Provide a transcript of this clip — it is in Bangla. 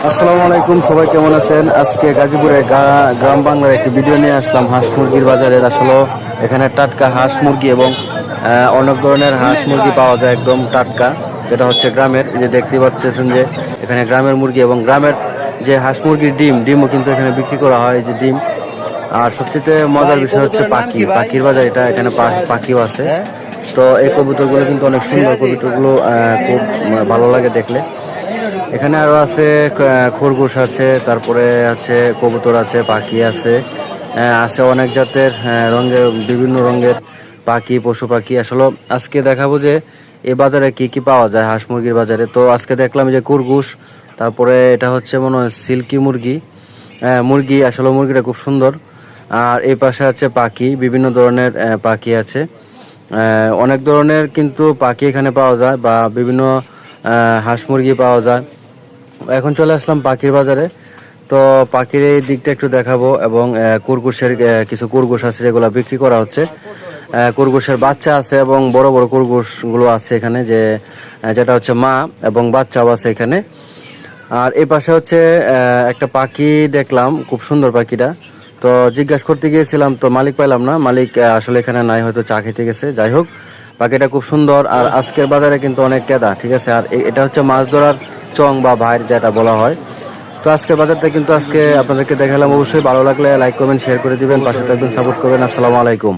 আসসালামু আলাইকুম, সবাই কেমন আছেন? আজকে গাজীপুরে গ্রাম বাংলার একটি ভিডিও নিয়ে আসলাম হাঁস মুরগির বাজারের। আসলে এখানে টাটকা হাঁস মুরগি এবং অনেক ধরনের হাঁস মুরগি পাওয়া যায় একদম টাটকা। এটা হচ্ছে গ্রামের, যে দেখতে পাচ্ছেন যে এখানে গ্রামের মুরগি এবং গ্রামের যে হাঁস মুরগির ডিমও কিন্তু এখানে বিক্রি করা হয়, এই যে ডিম। আর সবচেয়ে মজার বিষয় হচ্ছে পাখির বাজার এটা। এখানে পাখিও আছে। তো এই কবুতরগুলো কিন্তু অনেক সুন্দর, কবুতরগুলো খুব ভালো লাগে দেখলে। এখানে আরো আছে খরগোশ আছে, তারপরে আছে কবুতর আছে, পাখি আছে, আছে অনেক জাতের রঙের, বিভিন্ন রঙের পাখি, পশু পাখি। আসলে আজকে দেখাবো যে এই বাজারে কি কি পাওয়া যায় হাঁস মুরগির বাজারে। তো আজকে দেখলাম যে খরগোশ, তারপরে এটা হচ্ছে মনে হয় সিল্কি মুরগি। আসলে মুরগিটা খুব সুন্দর। আর এই পাশে আছে পাখি, বিভিন্ন ধরনের পাখি আছে। অনেক ধরনের কিন্তু পাখি এখানে পাওয়া যায়, বা বিভিন্ন হাঁস মুরগি পাওয়া যায়। এখন চলে আসলাম পাখির বাজারে। তো পাখির এই দিকটা একটু দেখাবো, এবং খরগোশের কিছু খরগোশ আছে যেগুলো বিক্রি করা হচ্ছে। খরগোশের বাচ্চা আছে এবং বড় বড় খরগোশগুলো আছে এখানে, যেটা হচ্ছে মা, এবং বাচ্চাও আছে এখানে। আর এই পাশে হচ্ছে একটা পাখি দেখলাম, খুব সুন্দর পাখিটা। তো জিজ্ঞাসা করতে গিয়েছিলাম, তো মালিক পাইলাম না। মালিক আসলে এখানে নাই, হয়তো চা খেতে গেছে। যাই হোক, পাখিটা খুব সুন্দর। আর আজকের বাজারে কিন্তু অনেক কেদা, ঠিক আছে। আর এটা হচ্ছে মাছ ধরার চং বা ভাইর যেটা বলা হয়। তো আজকের বাজারটা কিন্তু আজকে আপনাদেরকে দেখালাম। অবশ্যই ভালো লাগলে লাইক করবেন, শেয়ার করে দিবেন, পাশে থাকবেন, সাপোর্ট করবেন। আসসালামু আলাইকুম।